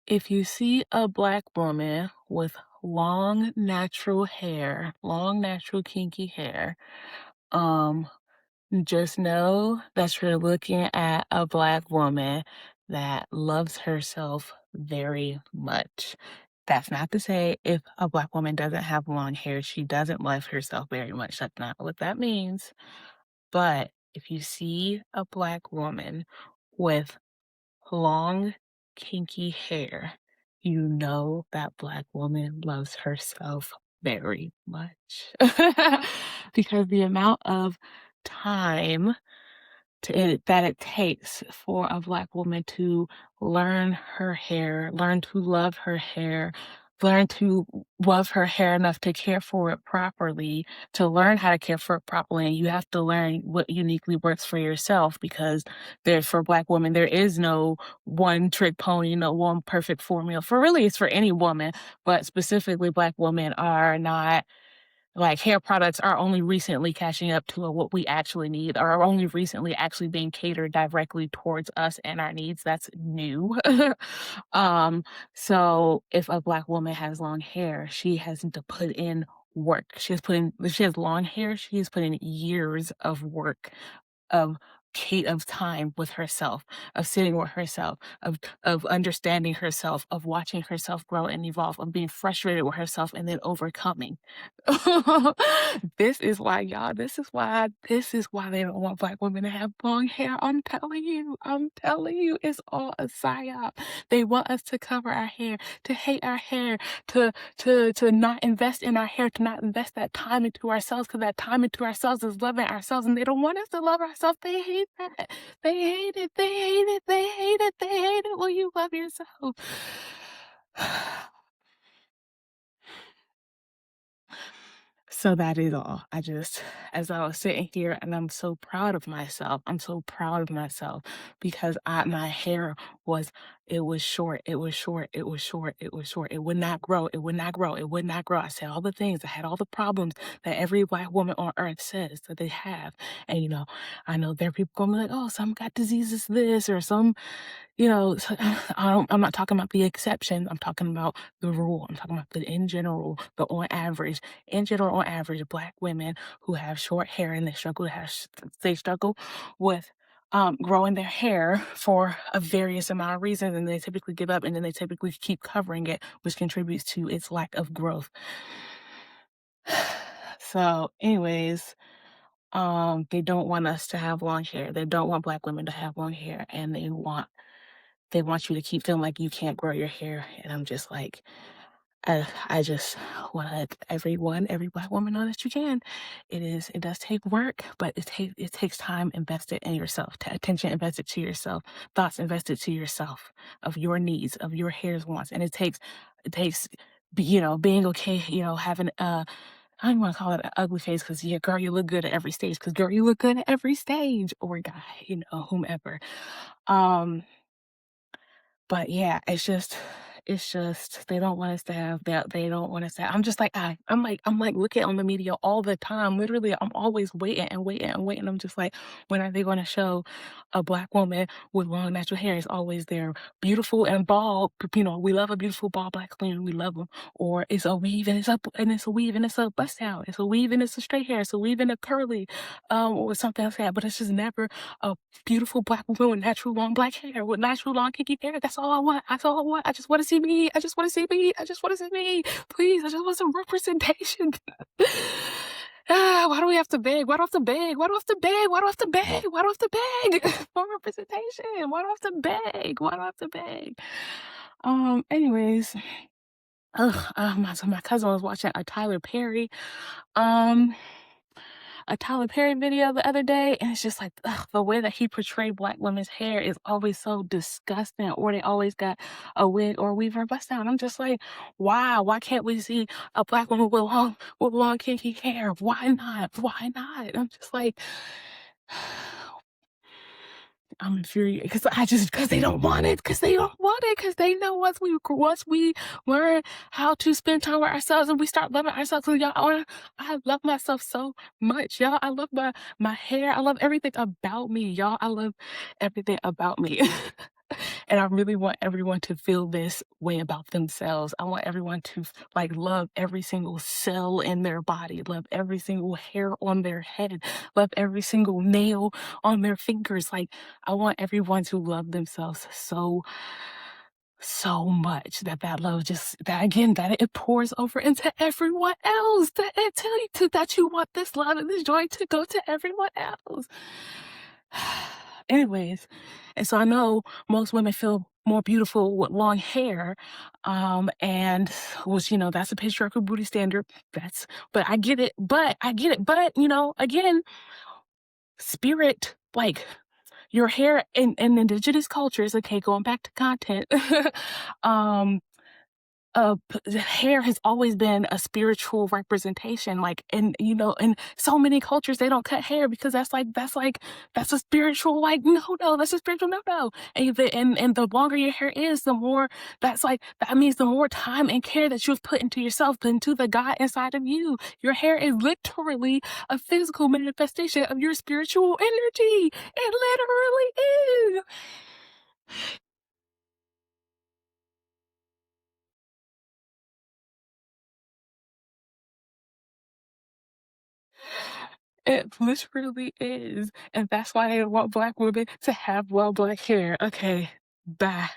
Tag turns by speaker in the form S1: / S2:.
S1: If you see a Black woman with long, natural, kinky hair, um, just know that you're looking at a Black woman that loves herself very much. That's not to say if a Black woman doesn't have long hair, she doesn't love herself very much. That's not what that means. But if you see a Black woman with long, kinky hair, you know that Black woman loves herself very much. Because the amount of time that it takes for a Black woman to learn her hair, learn to love her hair, learn to love her hair enough to care for it properly, to learn how to care for it properly, and you have to learn what uniquely works for yourself because for Black women, there is no one trick pony, no one perfect formula. For really, it's for any woman, but specifically Black women are not like, hair products are only recently catching up to what we actually need, or are only recently actually being catered directly towards us and our needs. That's new. Um, so if a Black woman has long hair, she has to put in work. If she has long hair, she has put in years of work of of time with herself, of sitting with herself, of understanding herself, of watching herself grow and evolve, of being frustrated with herself and then overcoming. This is why they don't want Black women to have long hair. I'm telling you, it's all a psyop. They want us to cover our hair, to hate our hair, to not invest in our hair, to not invest that time into ourselves, because that time into ourselves is loving ourselves, and they don't want us to love ourselves. They hate that. They hate it. They hate it. They hate it. They hate it when you love yourself. So that is all. As I was sitting here, and I'm so proud of myself. I'm so proud of myself because my hair was, it was short. It was short. It was short. It was short. It would not grow. It would not grow. It would not grow. I said all the things. I had all the problems that every Black woman on earth says that they have. And, I know there are people going to be like, oh, some got diseases, this, or some, so, I'm not talking about the exception. I'm talking about the rule. I'm talking about the in general, the on average. In general, on average, Black women who have short hair and they struggle with growing their hair for a various amount of reasons, and they typically give up, and then they typically keep covering it, which contributes to its lack of growth. So, anyways, they don't want us to have long hair. They don't want Black women to have long hair, and they want you to keep feeling like you can't grow your hair. And I'm just like, I just want to let every Black woman know that you can. It does take work, but it takes time invested in yourself, attention invested to yourself, thoughts invested to yourself, of your needs, of your hair's wants. And it takes, being okay, having I don't want to call it an ugly face because, yeah, girl, you look good at every stage. Because, girl, you look good at every stage, or guy, whomever. Um, but yeah, it's just they don't want us to have that. They don't want us to. I'm just like I'm like looking on the media all the time. Literally, I'm always waiting and waiting and waiting. I'm just like, when are they going to show a Black woman with long natural hair? It's always there, beautiful and bald. We love a beautiful bald Black queen. We love them. Or it's a weave and it's a weave and it's a bust down. It's a weave and it's a straight hair. It's a weave and a curly, or something like that. But it's just never a beautiful Black woman with natural long Black hair, with natural long kinky hair. That's all I want. That's all I want. I just want to see me. I just want to see me. I just want to see me. Please, I just want some representation. Why do we have to beg? Why do I have to beg? Why do I have to beg? Why do I have to beg? Why do I have to beg for representation? Why do I have to beg? Why do I have to beg? Anyways, so my cousin was watching um, a Tyler Perry video the other day, and it's just like, the way that he portrayed Black women's hair is always so disgusting, or they always got a wig or a weave or a bust down. I'm just like, wow, why can't we see a Black woman with long kinky hair? Why not? Why not? I'm just like, I'm infuriated because they don't want it, because they don't want it, because they know once we learn how to spend time with ourselves and we start loving ourselves. So y'all, I love myself so much, y'all. I love my hair. I love everything about me, y'all. I love everything about me. And I really want everyone to feel this way about themselves. I want everyone to like love every single cell in their body, love every single hair on their head, love every single nail on their fingers. Like I want everyone to love themselves so much that that love just that again that it pours over into everyone else, that it tell you to that you want this love and this joy to go to everyone else. Anyways, and so I know most women feel more beautiful with long hair, and which, that's a patriarchal beauty standard. That's but I get it, but, again, spirit, like, your hair in indigenous cultures, okay, going back to content, um, the hair has always been a spiritual representation, like, and in so many cultures they don't cut hair because that's a spiritual like no, that's a spiritual no. And the longer your hair is, the more that means the more time and care that you've put into yourself, put into the God inside of you. Your hair is literally a physical manifestation of your spiritual energy. It literally is. It literally is, and that's why I want Black women to have well black hair. Okay, bye.